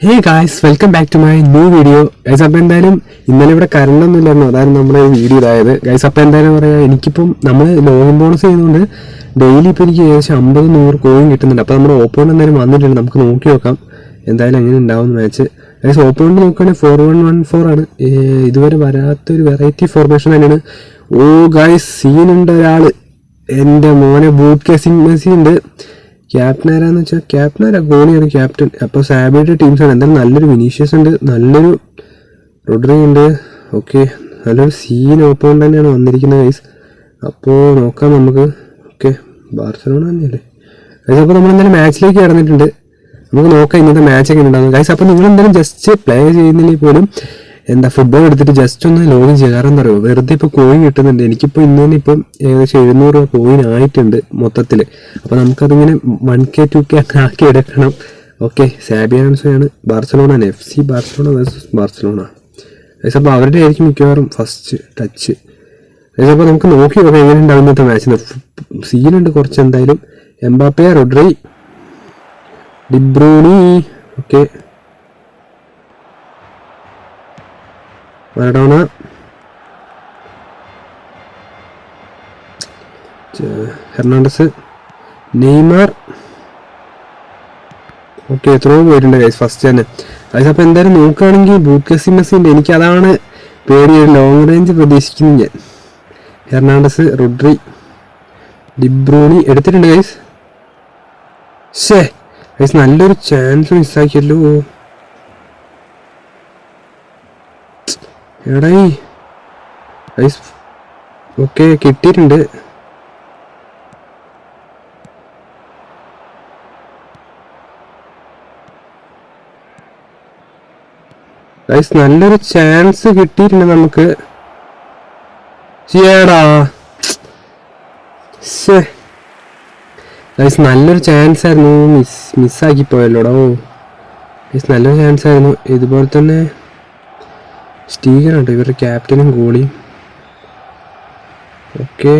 Hey guys, welcome back to my new video. Guys, അപ്പോൾ എന്തായാലും ഇന്നലെ ഇവിടെ കറണ്ടൊന്നും ഇല്ലായിരുന്നു, അതായിരുന്നു നമ്മുടെ ഈ വീഡിയോ ഇതായത്. ഗൈസ്, അപ്പോൾ എന്തായാലും പറയാം, എനിക്കിപ്പം നമ്മൾ ലോഗിൻ ബോണസ് ചെയ്യുന്നതുകൊണ്ട് ഡെയിലി ഇപ്പോൾ എനിക്ക് ഏകദേശം 50-100 കോയിൻ കിട്ടുന്നുണ്ട്. അപ്പോൾ നമ്മുടെ ഓപ്പോണ്ട് എന്തായാലും വന്നിട്ടുണ്ട്, നമുക്ക് നോക്കി നോക്കാം എന്തായാലും എങ്ങനെ ഉണ്ടാവും മാച്ച്. ഗൈസ്, ഓപ്പോണ്ട് നോക്കുകയാണെങ്കിൽ 4114 ആണ്. ഇതുവരെ വരാത്തൊരു വെറൈറ്റി ഫോർമേഷൻ തന്നെയാണ്. ഓ ഗൈസ്, സീനുണ്ട് ഒരാൾ, എൻ്റെ മോനെ ബൂട്ട് കേസിംഗ് മെസ്സി ഉണ്ട്. ക്യാപ്റ്റൻ ആരാന്ന് വെച്ചാൽ ക്യാപ്റ്റൻ ആരാ? ഗോളിയാണ് ക്യാപ്റ്റൻ. അപ്പോൾ സാബിയുടെ ടീംസാണ്. എന്തായാലും നല്ലൊരു വിനീഷ്യസ് ഉണ്ട്, നല്ലൊരു റോഡ്രി ഉണ്ട്. ഓക്കെ, നല്ലൊരു സീൻ ഓപ്പോണ്ട് തന്നെയാണ് വന്നിരിക്കുന്നത് ഗൈസ്. അപ്പോൾ നോക്കാം നമുക്ക്. ഓക്കെ, ബാർസലോണ തന്നെയല്ലേ ഗൈസ്. അപ്പോൾ നമ്മൾ എന്തായാലും മാച്ചിലേക്ക് കടന്നിട്ടുണ്ട്, നമുക്ക് നോക്കാം ഇന്നത്തെ മാച്ചൊക്കെ ഉണ്ടാകും ഗൈസ്. അപ്പോൾ നിങ്ങൾ എന്തായാലും ജസ്റ്റ് പ്ലേ ചെയ്യുന്നില്ലെങ്കിൽ പോലും ഫുട്ബോൾ എടുത്തിട്ട് ജസ്റ്റ് ഒന്ന് ലോഗിൻ ചെയ്യാറെന്ന് പറയുമോ, വെറുതെ ഇപ്പോൾ കോയിൻ കിട്ടുന്നുണ്ട്. എനിക്കിപ്പോൾ ഇന്ന് തന്നെ ഇപ്പം ഏകദേശം 700 രൂപ കോയിൻ ആയിട്ടുണ്ട് മൊത്തത്തിൽ. അപ്പോൾ നമുക്കതിങ്ങനെ 1K 2K ആക്കി എടുക്കണം. ഓക്കെ, സാബി ആൻസോയാണ് Barcelona, FC Barcelona versus Barcelona guys. അപ്പോൾ അവരുടെ ആയിരിക്കും മിക്കവാറും ഫസ്റ്റ് ടച്ച് ഗൈസ്. അപ്പോൾ നമുക്ക് നോക്കി നോക്കാം എങ്ങനെ ഉണ്ടാവും ഇന്നത്തെ മാച്ചിന്. സീനുണ്ട് കുറച്ച് എന്തായാലും. Mbappe, Rodri, De Bruyne, okay, Maradona, Hernandez, Neymar. Okay, എത്രയോ പോയിട്ടുണ്ട് ഗൈസ് ഫസ്റ്റ് തന്നെ ഗൈസ്. അപ്പോൾ എന്തായാലും നോക്കുകയാണെങ്കിൽ ബൂട്ട് മെസ്സി ഉണ്ട്. എനിക്കതാണ് പേടി, ഒരു ലോങ് റേഞ്ച് പ്രതീക്ഷിക്കുന്നു ഞാൻ. ഹെർണാണ്ടസ്, റോഡ്രി, ഡിബ്രൂണി എടുത്തിട്ടുണ്ട് ഗൈസ്. ശേ ഗൈസ്, നല്ലൊരു ചാൻസ് മിസ്സാക്കിയല്ലോ. എടായി ഗൈസ്, ഓക്കെ കിട്ടിയിട്ടുണ്ട്. ഗൈസ്, നല്ലൊരു ചാൻസ് കിട്ടിയിട്ടുണ്ട് നമുക്ക്. ചേടാ ശേ ഗൈസ്, നല്ലൊരു ചാൻസ് ആയിരുന്നു, മിസ്സാക്കി പോയല്ലോടോ ഗൈസ്. നല്ലൊരു ചാൻസ് ആയിരുന്നു. ഇതുപോലെ തന്നെ സ്റ്റീഗറാണ് ഇവരുടെ ക്യാപ്റ്റനും ഗോളിയും. ഓക്കെ,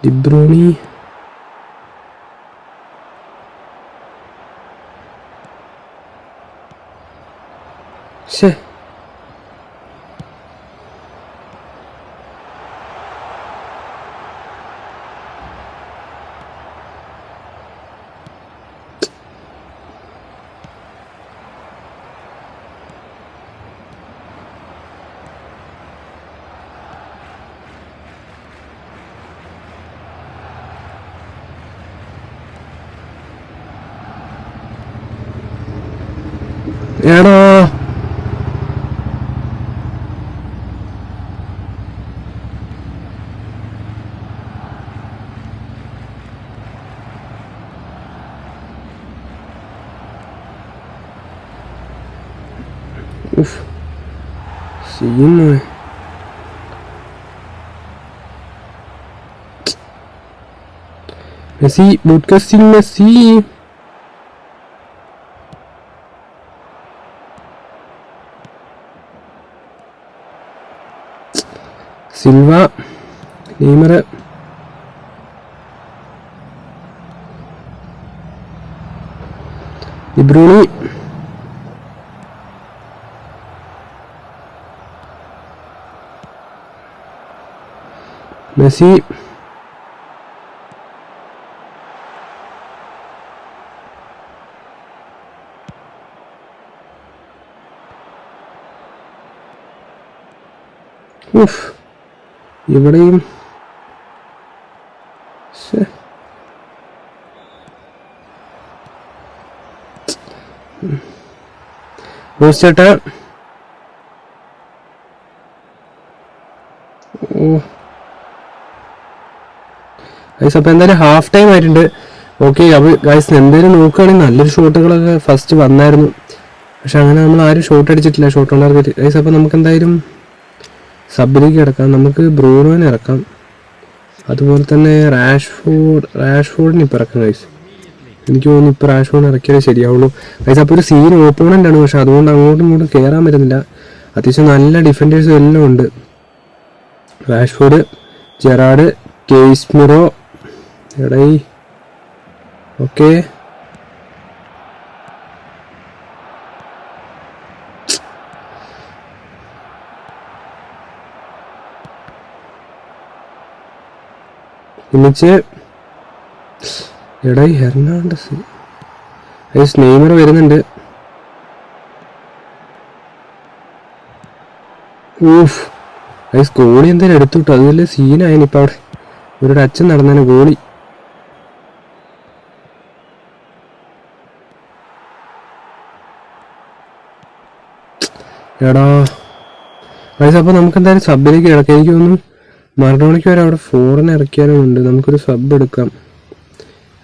ഡിബ്രൂണി, ശേ ഏടാ scene. Messi, boot casing Messi. Silva, Neymar, De Bruyne, Messi, ഇവിടെയും ചേട്ടാ. ഓ ഗൈസ്, അപ്പോൾ എന്തായാലും ഹാഫ് ടൈം ആയിട്ടുണ്ട്. ഓക്കെ, അപ്പോൾ ഗൈസ് എന്തായാലും നോക്കുകയാണെങ്കിൽ നല്ലൊരു ഷോട്ടുകളൊക്കെ ഫസ്റ്റ് വന്നായിരുന്നു, പക്ഷെ അങ്ങനെ നമ്മൾ ആരും ഷോട്ട് അടിച്ചിട്ടില്ല, ഷോട്ട് ഓൺ ടാർഗറ്റ് ഗൈസ്. അപ്പോൾ നമുക്ക് എന്തായാലും സബിലേക്ക് കിടക്കാം, നമുക്ക് ബ്രൂണോനെ ഇറക്കാം, അതുപോലെ തന്നെ റാഷ്ഫോർഡിന് ഇപ്പോൾ ഇറക്കാം ഗൈസ്. എനിക്ക് തോന്നുന്നു ഇപ്പോൾ റാഷ്ഫോർഡിന് ഇറക്കിയാലേ ശരിയാവുള്ളൂ ഗൈസ്. അപ്പോൾ ഒരു സീൻ ഓപ്പോണൻ്റ് ആണ്, പക്ഷെ അതുകൊണ്ട് അങ്ങോട്ടും ഇങ്ങോട്ടും കയറാൻ പറ്റുന്നില്ല. അത്യാവശ്യം നല്ല ഡിഫൻഡേഴ്സും എല്ലാം ഉണ്ട്. റാഷ്ഫോർഡ്, ജെറാഡ്, കേസ്മിറോ, എടൈ. ഓക്കെ, എന്നിച്ച് എടൈ ഹെർണാണ്ടസ്. നെയ്മർ വരുന്നുണ്ട്. ഊഫ്, ഗോളി എന്തായാലും എടുത്തു കിട്ടും. അതുപോലെ സീനായിന് ഇപ്പം അവിടെ ഒരു ടച്ച് നടന്നേനെ ഗോളി. എടാ അപ്പോൾ നമുക്ക് എന്തായാലും സബിലേക്ക് കിടക്കാം. എനിക്ക് തോന്നുന്നു മറഡോണയ്ക്ക് വരെ അവിടെ ഫോറിനെ ഇറക്കിയാലും ഉണ്ട്. നമുക്കൊരു സബ് എടുക്കാം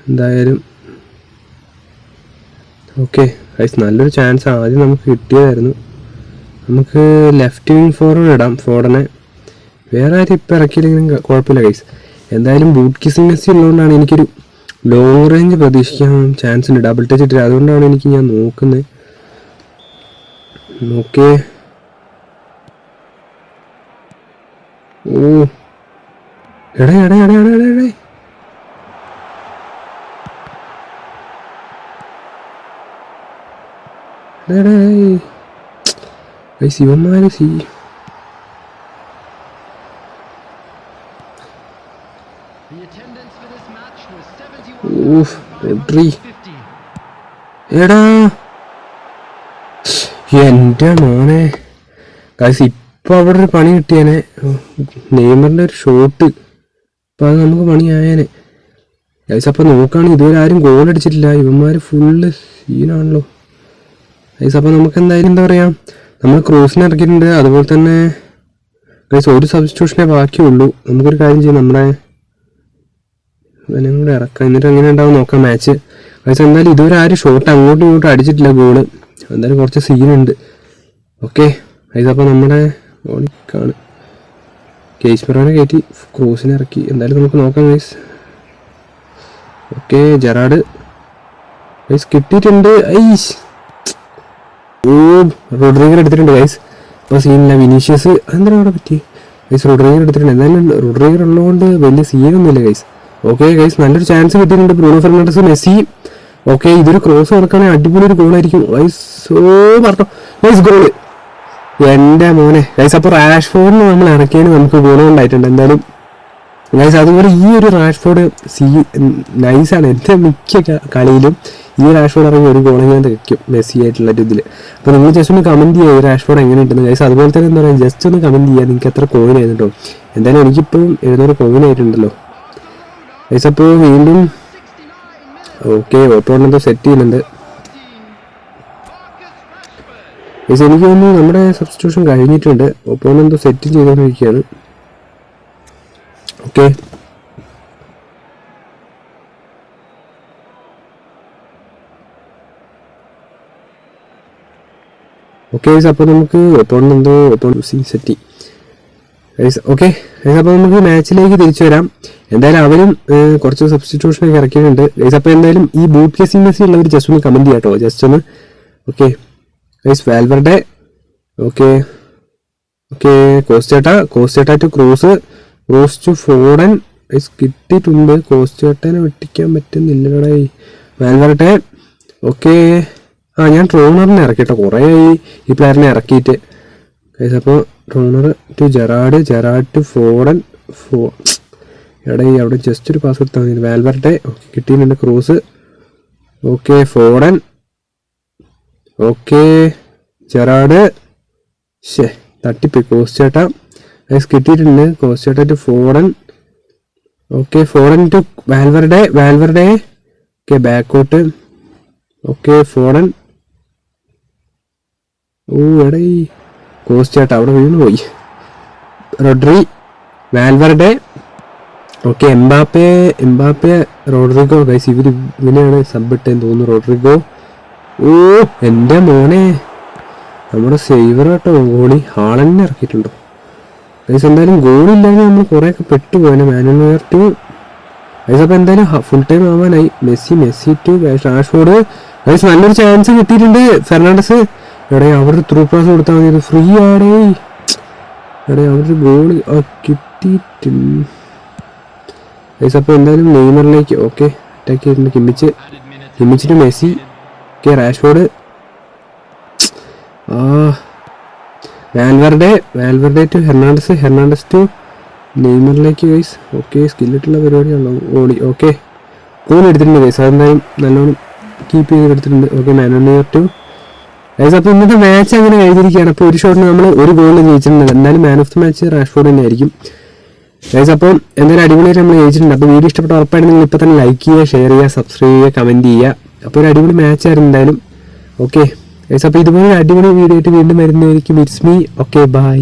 എന്തായാലും. ഓക്കെ ഗൈസ്, നല്ലൊരു ചാൻസ് ആദ്യം നമുക്ക് കിട്ടിയതായിരുന്നു. നമുക്ക് ലെഫ്റ്റ് വിങ് ഫോർവേഡ് ഇടാം ഫോർഡനെ. വേറെ ആരും ഇപ്പം ഇറക്കിയില്ലെങ്കിലും കുഴപ്പമില്ല ഗൈസ്. എന്തായാലും ബൂട്ട് കിസിംഗ് മെസ്സി ഉള്ളതുകൊണ്ടാണ് എനിക്കൊരു ലോങ് റേഞ്ച് പ്രതീക്ഷിക്കാൻ ചാൻസ് ഉണ്ട്. ഡബിൾ ടച്ച് ഇട്ടില്ല, അതുകൊണ്ടാണ് ഞാൻ നോക്കുന്നത്. ഓക്കെ, ഓ എടേ എടേ എടേ എടേ എടേ ശിവന്മാര് എടാ എന്റെ മോനെ ഗൈസ്, ഇപ്പൊ അവിടെ ഒരു പണി കിട്ടിയേനെ. നെയ്മറിന്റെ ഒരു ഷോട്ട്, അപ്പൊ അത് നമുക്ക് പണിയായേനെ ഗൈസ്. അപ്പൊ നോക്കുകയാണെങ്കിൽ ഇതുവരെ ആരും ഗോൾ അടിച്ചിട്ടില്ല. ഇവന്മാര് ഫുള്ള് സീനാണല്ലോ ഗൈസ്. അപ്പൊ നമുക്ക് എന്തായാലും എന്താ പറയാ, നമ്മൾ ക്രോസിനെ ഇറക്കിയിട്ടുണ്ട്. അതുപോലെ തന്നെ ഗൈസ് ഒരു സബ്സ്റ്റിറ്റ്യൂഷനേ ബാക്കിയുള്ളൂ. നമുക്കൊരു കാര്യം ചെയ്യാം, നമ്മുടെ ഇവനും കൂടെ ഇറക്കാം. എന്നിട്ട് എങ്ങനെ ഉണ്ടാവും നോക്കാം മാച്ച് ഗൈസ്. എന്തായാലും ഇതുവരെ ആരും ഷോട്ട് അങ്ങോട്ടും ഇങ്ങോട്ടും അടിച്ചിട്ടില്ല ഗോള്. എന്തായാലും കുറച്ച് സീനുണ്ട്. ഓക്കെ ഗൈസ്, അപ്പോൾ നമ്മുടെ ഓണിക്കാണ് കേസ്മിറോനെ കയറ്റി ക്രോസിനെ ഇറക്കി. എന്തായാലും നമുക്ക് നോക്കാം ഗൈസ്. ഓക്കെ, ജെറാഡ് ഗൈസ് കിട്ടിയിട്ടുണ്ട്. ഐസ്, ഓ റോഡ്രിഗർ എടുത്തിട്ടുണ്ട് ഗൈസ്. അപ്പോൾ സീനില്ല. വിനീഷ്യസ് അതെന്താ അവിടെ പറ്റി ഗൈസ്? റോഡ്രിഗർ എടുത്തിട്ടുണ്ട്. എന്തായാലും റോഡ്രിഗർ ഉള്ളതുകൊണ്ട് വലിയ സീനൊന്നുമില്ല ഗൈസ്. ഓക്കെ ഗൈസ്, നല്ലൊരു ചാൻസ് കിട്ടിയിട്ടുണ്ട്. Bruno Fernandes, Messi. ഓക്കെ, ഇതൊരു ക്രോസ് നടക്കുകയാണെങ്കിൽ അടിപൊളി ഒരു ഗോളായിരിക്കും ഗൈസ്. ഓ പറഞ്ഞോ ഗൈസ്, ഗോള് എൻ്റെ മോനെ ഗൈസ്. അപ്പോൾ റാഷ്ഫോർഡിന് നമ്മൾ ഇറക്കിയതിന് നമുക്ക് ഗുണമുണ്ടായിട്ടുണ്ട് എന്തായാലും ഗൈസ്. അതുപോലെ ഈ ഒരു റാഷ്ഫോർഡ് നൈസാണ്. എൻ്റെ മിക്ക കളിയിലും ഈ റാഷ്ഫോർഡ് ഇറങ്ങി ഒരു ഗോളെങ്ങനെ വയ്ക്കും മെസ്സി ആയിട്ടുള്ള ഒരു ഇതിൽ. അപ്പോൾ നിങ്ങൾ ജസ്റ്റ് ഒന്ന് കമൻറ്റ് ചെയ്യുക ഈ റാഷ്ഫോർഡ് എങ്ങനെ ഉണ്ടെന്ന് ഗൈസ്. അതുപോലെ തന്നെ എന്താ പറയുക, ജസ്റ്റ് ഒന്ന് കമൻറ്റ് ചെയ്യുക നിങ്ങൾക്ക് എത്ര കോയിൻ ആയിരുന്നു കേട്ടോ. എന്തായാലും എനിക്കിപ്പം 700 കോയിൻ ആയിട്ടുണ്ടല്ലോ ഗൈസ്. അപ്പോൾ വീണ്ടും ഓക്കെ ഓപ്പോണെന്തോ സെറ്റ് ചെയ്യുന്നുണ്ട് ഗൈസ്. എനിക്ക് തോന്നുന്നു നമ്മുടെ സബ്സ്റ്റിറ്റ്യൂഷൻ കഴിഞ്ഞിട്ടുണ്ട്. ഓപ്പോണെന്തോ സെറ്റ് ചെയ്തുകൊണ്ടിരിക്കുകയാണ്. Okay, okay guys. അപ്പോൾ നമുക്ക് ഓപ്പോണെന്തോ സെറ്റ് ഗൈസ്. ഓക്കെ ഗൈസ്, അപ്പോൾ നമുക്ക് മാച്ചിലേക്ക് തിരിച്ചു വരാം. എന്തായാലും അവരും കുറച്ച് സബ്സ്റ്റിറ്റ്യൂഷനൊക്കെ ഇറക്കിയിട്ടുണ്ട് ഗൈസ്. അപ്പോൾ എന്തായാലും ഈ ബൂട്ട് കേസിംഗ് മെസ്സി ഉള്ളവർ ജസ്റ്റ് ഒന്ന് കമൻറ്റ് ചെയ്യാം കേട്ടോ, ജസ്റ്റ് ഒന്ന്. Okay guys, Valverde. Okay okay, കോസ്റ്റേട്ട to Kroos to Foden guys കിട്ടിയിട്ടുണ്ട്. കോസ്റ്റേട്ടനെ വെട്ടിക്കാൻ പറ്റുന്നില്ലടേ വാൽവർഡെ. ഓക്കെ, ഞാൻ ട്രോണറിനെ ഇറക്കിട്ടോ, കുറേ ആയി ഈ പ്ലെയറിനെ ഇറക്കിയിട്ട് ഗൈസ്. അപ്പോൾ ട്രോണർ ടു ജെറാഡ് ടു ഫോർഡൻ. എടേ അവിടെ ജസ്റ്റ് ഒരു പാസ് കൊടുത്താൽ മതി. വാൽവർഡെ ഓക്കെ കിട്ടിയിട്ടുണ്ട്. Kroos. Okay, Foden. Okay, Gerrard തട്ടിപ്പോയി. കോസ്റ്റേട്ട ഗൈസ് കിട്ടിയിട്ടുണ്ട്. കോസ്റ്റേട്ട to Foden. Okay, Foden to Valverde. Okay, ബാക്കോട്ട്. Okay, Foden. ഓ എടേ കോസ്റ്റേട്ട അവിടെ വീണ് പോയി. Rodri, Valverde. Okay, Mbappe Rodrygo guys. ഇവനെയാണ് സബ് ഇട്ടെന്ന് തോന്നുന്നു, റോഡ്രിഗോ. ഓ എൻ്റെ മോനെ, നമ്മുടെ സേവർ കേട്ടോ ഗോളി. ഹാളന്നെ ഇറക്കിയിട്ടുണ്ടോ ഗൈസ്? എന്തായാലും ഗോളില്ലാതെ നമ്മൾ കുറേയൊക്കെ പെട്ടുപോയനെ. Manuel Neuer to guys. അപ്പോൾ എന്തായാലും ഫുൾ ടൈം ആവാനായി. Messi to Rashford guys. നല്ലൊരു ചാൻസ് കിട്ടിയിട്ടുണ്ട്. ഫെർണാണ്ടസ് എടേ അവിടെ ത്രൂ പാസ് കൊടുത്താൽ മതി, ഫ്രീ ആടേ. എടേ അവിടെ ഗോളി കിട്ടിയിട്ടുണ്ട്. ഗൈസ്. അപ്പോൾ എന്തായാലും നെയ്മറിലേക്ക് ഓക്കെ അറ്റാക്ക് ചെയ്തിട്ടുണ്ട്. Kimmich to Messi. Okay Rashford. Valverde to Hernandez to നെയ്മറിലേക്ക് ഗൈസ്. ഓക്കെ സ്കില്ലിട്ടുള്ള പരിപാടിയാണല്ലോ ഓടി. ഓക്കെ ഗോൾ എടുത്തിട്ടുണ്ട് ഗൈസ്. അതെന്തായാലും നല്ലോണം കീപ്പ് ചെയ്ത് എടുത്തിട്ടുണ്ട്. Okay Manuel Neuer to guys. അപ്പോൾ ഇന്നത്തെ മാച്ച് അങ്ങനെ എഴുതിയിരിക്കുകയാണ്. അപ്പോൾ ഒരു ഷോട്ടിന് നമ്മൾ ഒരു ഗോളിൽ ജയിച്ചിട്ടുണ്ട്. എന്തായാലും man of the match Rashford തന്നെ ആയിരിക്കും ഗൈസ്. അപ്പോൾ എന്തായാലും അടിപൊളിയായിട്ട് നമ്മൾ ജയിച്ചിട്ടുണ്ട്. അപ്പോൾ വീഡിയോ ഇഷ്ടപ്പെട്ട ഉറപ്പായിട്ട് നിങ്ങൾ ഇപ്പോൾ തന്നെ ലൈക്ക് ചെയ്യുക, ഷെയർ ചെയ്യുക, സബ്സ്ക്രൈബ് ചെയ്യുക, കമൻറ്റ് ചെയ്യുക. അപ്പോൾ ഒരു അടിപൊളി മാച്ച് ആയിരുന്നു എന്തായാലും. Okay guys. അപ്പോൾ ഇതുപോലെ അടിപൊളി വീഡിയോ ആയിട്ട് വീണ്ടും വരുന്നതായിരിക്കും. It's me. Okay bye.